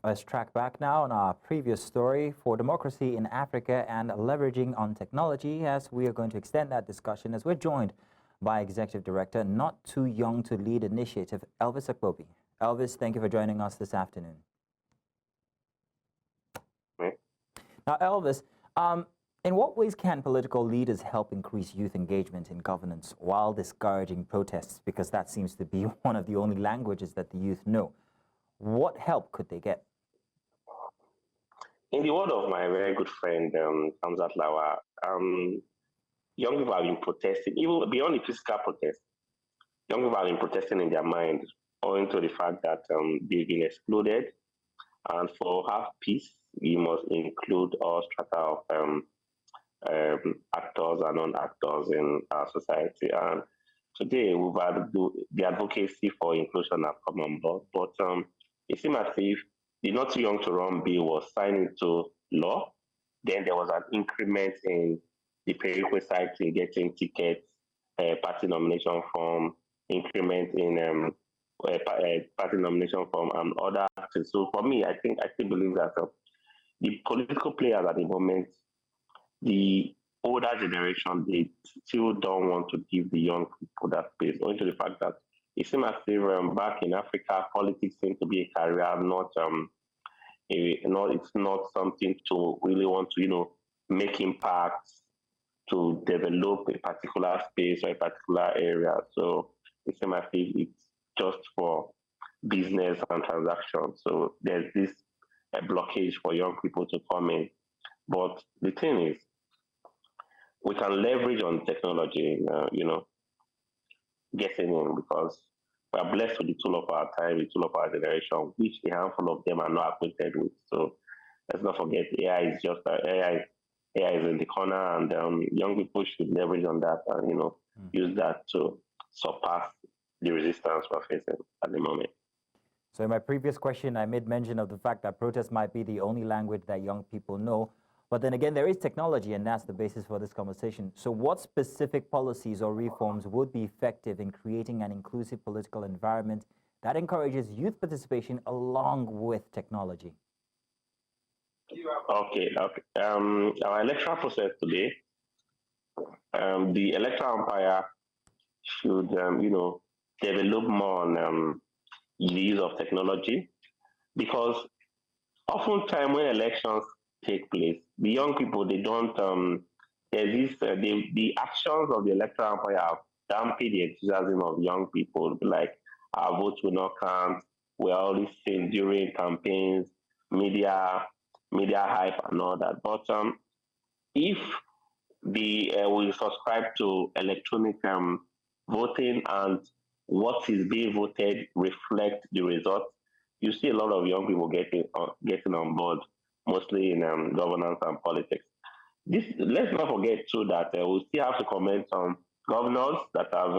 Let's track back now on our previous story for democracy in Africa and leveraging on technology, as we are going to extend that discussion as we're joined by Executive Director, Not Too Young to Lead Initiative, Elvis Akpobi. Elvis, thank you for joining us this afternoon. Now, Elvis, in what ways can political leaders help increase youth engagement in governance while discouraging protests? Because that seems to be one of the only languages that the youth know. What help could they get? In the word of my very good friend, Hamzat Lawa, young people have been protesting, even beyond the physical protest. Young people have been protesting in their mind, owing to the fact that they've been excluded. And for have peace, we must include all strata of actors and non-actors in our society. And today, we've had the advocacy for inclusion have come on board, but it seems as if the Not Too Young to Run bill was signed into law. Then there was an increment in the prerequisite in getting tickets, party nomination form, increment in party nomination form, and other actions. So for me, I still believe that the political players at the moment, the older generation, they still don't want to give the young people that space, owing to the fact that it seems as if back in Africa, politics seems to be a career, it's not something to really want to, make impacts, to develop a particular space or a particular area. So it seems as if it's just for business and transactions. So there's this blockage for young people to come in. But the thing is, we can leverage on technology, getting in, because we are blessed with the tool of our time, the tool of our generation, which a handful of them are not acquainted with. So let's not forget, AI is just AI is in the corner, and young people should leverage on that and use that to surpass the resistance we're facing at the moment. So in my previous question, I made mention of the fact that protest might be the only language that young people know. But then again, there is technology, and that's the basis for this conversation. So what specific policies or reforms would be effective in creating an inclusive political environment that encourages youth participation along with technology? Okay. Our electoral process today, the electoral umpire should, develop more on the use of technology, because oftentimes when elections take place, the young people, they don't, there's this, the actions of the electoral umpire have dampened the enthusiasm of young people, like our votes will not count, we're always seen during campaigns, media hype and all that. But if we subscribe to electronic voting, and what is being voted reflect the results, you see a lot of young people getting on board, mostly in governance and politics. Let's not forget too that we still have to comment on governors that have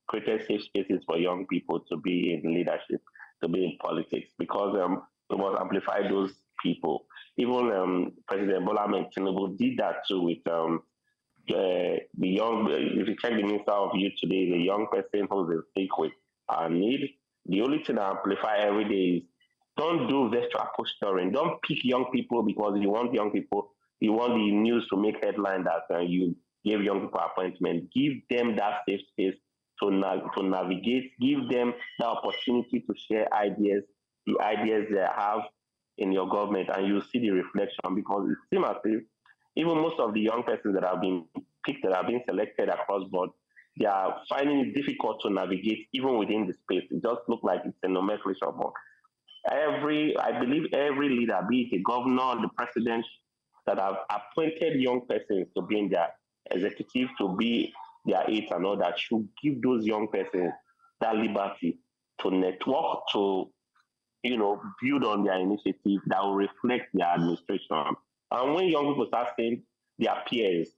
created safe spaces for young people to be in leadership, to be in politics, because we must amplify those people. Even President Bola Ahmed Tinubu did that too with the young. If you check the Minister of Youth today, the young person who's in sick with our need. The only thing I amplify every day is, don't do virtual posturing. Don't pick young people because you want young people. You want the news to make headline that you give young people appointment. Give them that safe space to navigate. Give them the opportunity to share ideas, the ideas they have in your government, and you see the reflection, because it seems as if even most of the young persons that have been picked, that have been selected across board, they are finding it difficult to navigate even within the space. It just looks like it's a nomenclature book. I believe every leader, be it a governor, the president, that have appointed young persons to be in their executive, to be their aides and all that, should give those young persons that liberty to network, to build on their initiative that will reflect their administration. And when young people start seeing their peers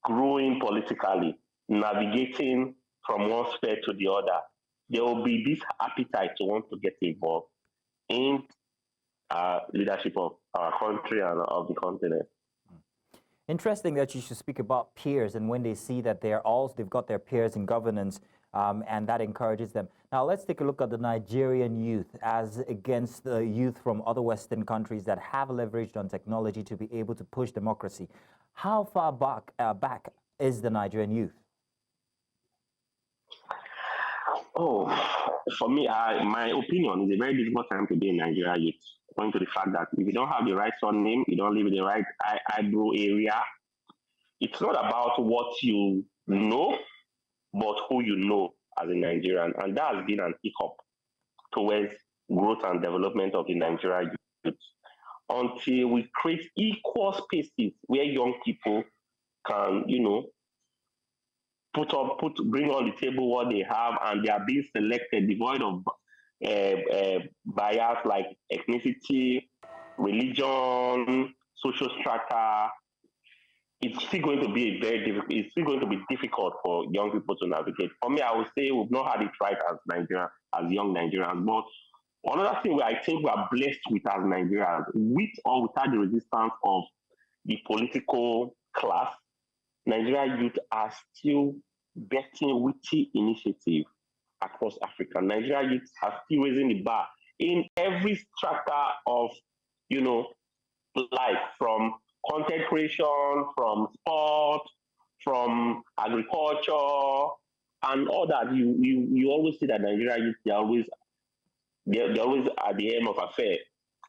growing politically, navigating from one sphere to the other, there will be this appetite to want to get involved in leadership of our country and of the continent. Interesting that you should speak about peers, and when they see that they've got their peers in governance, and that encourages them. Now, let's take a look at the Nigerian youth as against the youth from other Western countries that have leveraged on technology to be able to push democracy. How far back is the Nigerian youth? Oh, for me, my opinion is a very difficult time to be in Nigeria youth. Going to the fact that if you don't have the right surname, you don't live in the right eyebrow area, it's not about what you know, but who you know as a Nigerian. And that has been an hiccup towards growth and development of the Nigerian youth. Until we create equal spaces where young people can, bring on the table what they have, and they are being selected devoid of bias like ethnicity, religion, social strata. It's still going to be it's still going to be difficult for young people to navigate. For me, I would say we've not had it right as Nigeria, as young Nigerians. But another thing where I think we are blessed with as Nigerians, with or without the resistance of the political class, Nigerian youth are still betting witty initiative across Africa. Nigerian youth are still raising the bar in every strata of, life, from content creation, from sport, from agriculture, and all that. You always see that Nigerian youth, they're always at the aim of affair.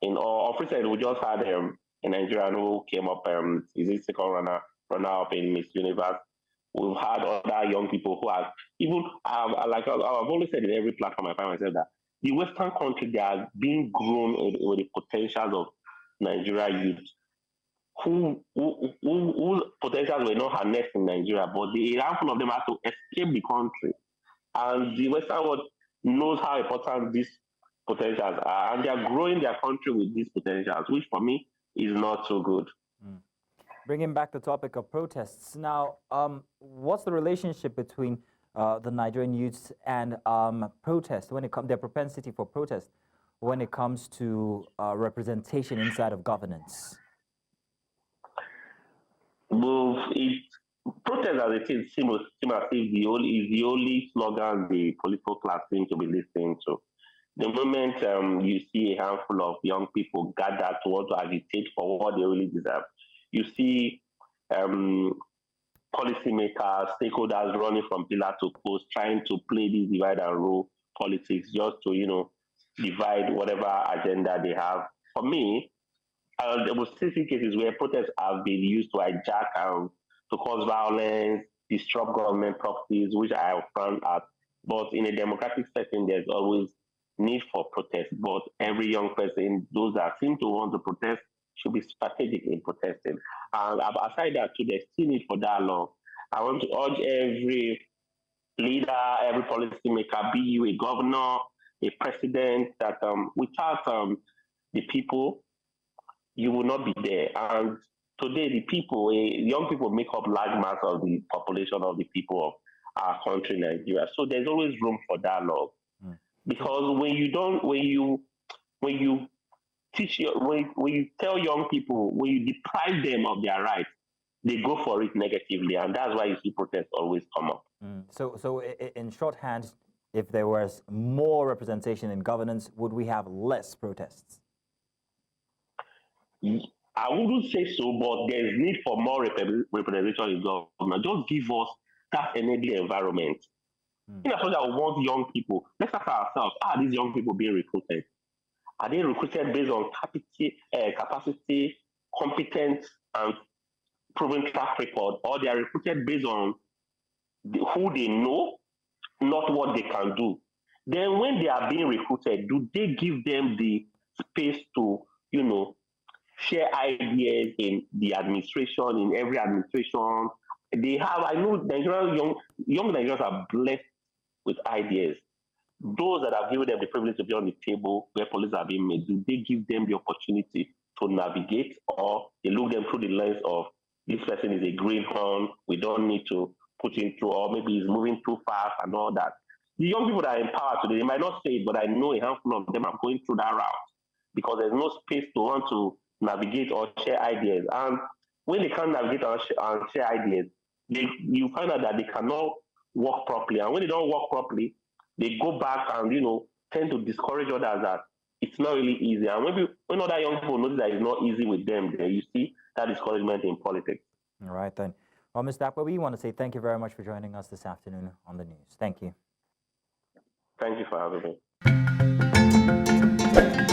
In our officer, we just had a Nigerian who came up, is it second runner up in Miss Universe. We've had other young people who have even like I've always said in every platform I find myself that the Western country, they are being grown with the potentials of Nigeria youth whose potentials were not harnessed in Nigeria, but a handful of them had to escape the country. And the Western world knows how important these potentials are, and they are growing their country with these potentials, which for me is not so good. Bringing back the topic of protests. Now, what's the relationship between the Nigerian youths and protest when it comes their propensity for protest when it comes to representation inside of governance? Well, protest as it is seems as if the only slogan the political class seems to be listening to. The moment you see a handful of young people gather to want to agitate for what they really deserve, you see policymakers, stakeholders running from pillar to post, trying to play this divide and rule politics just to, divide whatever agenda they have. For me, there were specific cases where protests have been used to hijack to cause violence, disrupt government properties, which I have found out. But in a democratic setting, there's always need for protest. But every young person, those that seem to want to protest, should be strategic in protesting. And aside that, too, there's still need for dialogue. I want to urge every leader, every policymaker, be you a governor, a president, that without the people, you will not be there. And today, the people, young people, make up large mass of the population of the people of our country, Nigeria. So there's always room for dialogue, because when you tell young people, when you deprive them of their rights, they go for it negatively, and that's why you see protests always come up. So in shorthand, if there was more representation in governance, would we have less protests? I wouldn't say so, but there's need for more representation in government. Just give us that enabling environment. In as much as we want young people, let's ask ourselves, are these young people being recruited? Are they recruited based on capacity, competence, and proven track record, or they are recruited based on who they know, not what they can do? Then when they are being recruited, do they give them the space to, share ideas in the administration, in every administration? They have, I know Nigerian young Nigerians are blessed with ideas. Those that have given them the privilege to be on the table where policies are being made, do they give them the opportunity to navigate, or they look them through the lens of this person is a greenhorn, we don't need to put him through, or maybe he's moving too fast and all that? The young people that are empowered today, they might not say it, but I know a handful of them are going through that route because there's no space to want to navigate or share ideas. And when they can't navigate and share ideas, you find out that they cannot work properly. And when they don't work properly, they go back and, tend to discourage others that it's not really easy. And when other young people notice that it's not easy with them, then you see that discouragement in politics. All right, then. Well, Mr. Akpobi, we want to say thank you very much for joining us this afternoon on the news. Thank you. Thank you for having me.